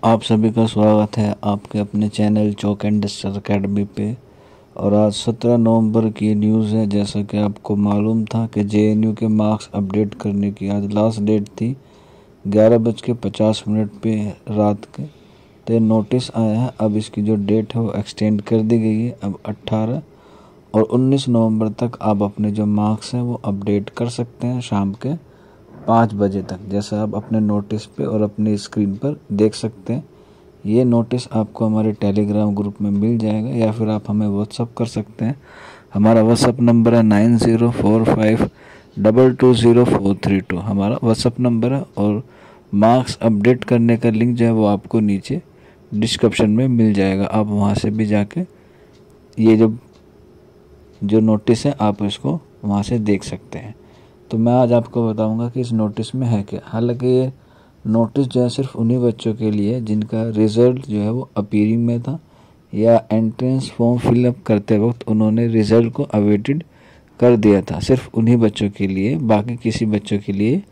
आप सभी का स्वागत है आपके अपने channel chalk and duster academy पे। और आज 17 नवंबर की न्यूज़ है। जैसा कि आपको मालूम था कि जेएनयू के मार्क्स अपडेट करने की आज लास्ट डेट थी 11:50 पे रात के। तो नोटिस आया है, अब इसकी जो डेट है वो एक्सटेंड कर दी गई है। अब 18 और 19 नवंबर तक आप अपने जो मार्क्स हैं वो अपडेट कर सकते हैं शाम के 5 बजे तक, जैसा आप अपने नोटिस पे और अपनी स्क्रीन पर देख सकते हैं। ये नोटिस आपको हमारे टेलीग्राम ग्रुप में मिल जाएगा या फिर आप हमें व्हाट्सअप कर सकते हैं। हमारा व्हाट्सअप नंबर है 9045220432 हमारा व्हाट्सअप नंबर है। और मार्क्स अपडेट करने का लिंक जो है वो आपको नीचे डिस्क्रिप्शन में मिल जाएगा। आप वहाँ से भी जाके ये जो नोटिस है आप इसको वहाँ से देख सकते हैं। तो मैं आज आपको बताऊंगा कि इस नोटिस में है क्या। हालांकि ये नोटिस जो है सिर्फ उन्हीं बच्चों के लिए जिनका रिज़ल्ट जो है वो अपीयरिंग में था या एंट्रेंस फॉर्म फिलअप करते वक्त उन्होंने रिज़ल्ट को अवेटेड कर दिया था। सिर्फ उन्हीं बच्चों के लिए, बाकी किसी बच्चों के लिए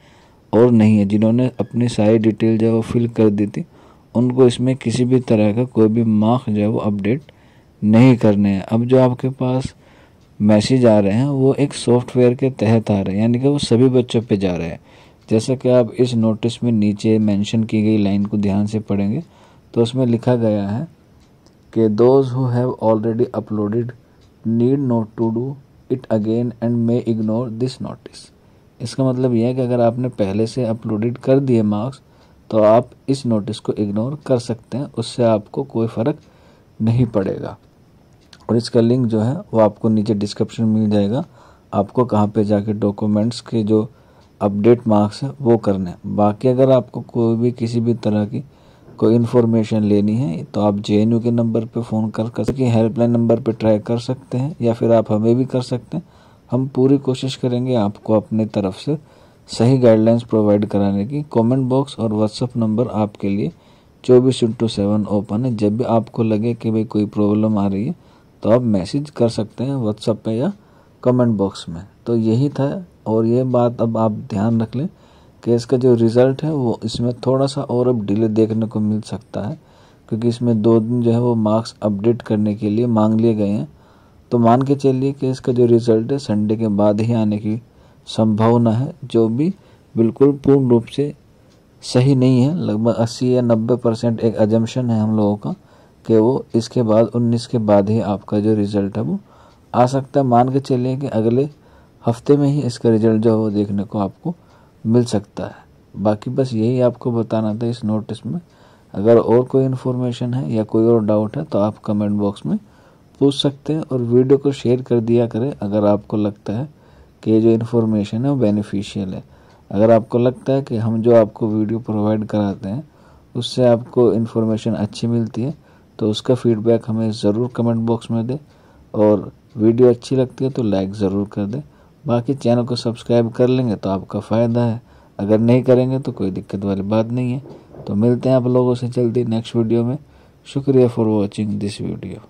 और नहीं है। जिन्होंने अपनी सारी डिटेल जो है वो फिल कर दी थी उनको इसमें किसी भी तरह का कोई भी मार्क्स जो है वो अपडेट नहीं करने हैं। अब जो आपके पास मैसेज आ रहे हैं वो एक सॉफ्टवेयर के तहत आ रहे हैं, यानी कि वो सभी बच्चों पे जा रहे हैं। जैसा कि आप इस नोटिस में नीचे मेंशन की गई लाइन को ध्यान से पढ़ेंगे तो उसमें लिखा गया है कि those who have already uploaded need not to do it again and may ignore this notice. इसका मतलब यह है कि अगर आपने पहले से अपलोडेड कर दिए मार्क्स तो आप इस नोटिस को इग्नोर कर सकते हैं, उससे आपको कोई फ़र्क नहीं पड़ेगा। और इसका लिंक जो है वो आपको नीचे डिस्क्रिप्शन में मिल जाएगा। आपको कहाँ पे जाके डॉक्यूमेंट्स के जो अपडेट मार्क्स है वो करने। बाकी अगर आपको कोई भी किसी भी तरह की कोई इन्फॉर्मेशन लेनी है तो आप जेएनयू के नंबर पे फ़ोन कर सकते हैं, हेल्पलाइन नंबर पे ट्राई कर सकते हैं या फिर आप हमें भी कर सकते हैं। हम पूरी कोशिश करेंगे आपको अपने तरफ से सही गाइडलाइंस प्रोवाइड कराने की। कमेंट बॉक्स और व्हाट्सअप नंबर आपके लिए 24/7 ओपन है। जब भी आपको लगे कि भाई कोई प्रॉब्लम आ रही है तो आप मैसेज कर सकते हैं व्हाट्सएप पे या कमेंट बॉक्स में। तो यही था। और ये बात अब आप ध्यान रख लें कि इसका जो रिज़ल्ट है वो इसमें थोड़ा सा और अब डिले देखने को मिल सकता है, क्योंकि इसमें 2 दिन जो है वो मार्क्स अपडेट करने के लिए मांग लिए गए हैं। तो मान के चलिए कि इसका जो रिज़ल्ट है संडे के बाद ही आने की संभावना है, जो भी बिल्कुल पूर्ण रूप से सही नहीं है। लगभग 80 या 90% एक अजम्पशन है हम लोगों का कि वो इसके बाद 19 के बाद ही आपका जो रिज़ल्ट है वो आ सकता है। मान के चलिए कि अगले हफ्ते में ही इसका रिज़ल्ट जो है वो देखने को आपको मिल सकता है। बाकी बस यही आपको बताना था इस नोटिस में। अगर और कोई इन्फॉर्मेशन है या कोई और डाउट है तो आप कमेंट बॉक्स में पूछ सकते हैं। और वीडियो को शेयर कर दिया करें अगर आपको लगता है कि ये जो इन्फॉर्मेशन है वो बेनिफिशियल है। अगर आपको लगता है कि हम जो आपको वीडियो प्रोवाइड कराते हैं उससे आपको इन्फॉर्मेशन अच्छी मिलती है तो उसका फीडबैक हमें ज़रूर कमेंट बॉक्स में दें। और वीडियो अच्छी लगती है तो लाइक ज़रूर कर दें। बाकी चैनल को सब्सक्राइब कर लेंगे तो आपका फ़ायदा है, अगर नहीं करेंगे तो कोई दिक्कत वाली बात नहीं है। तो मिलते हैं आप लोगों से जल्दी नेक्स्ट वीडियो में। शुक्रिया फॉर वॉचिंग दिस वीडियो।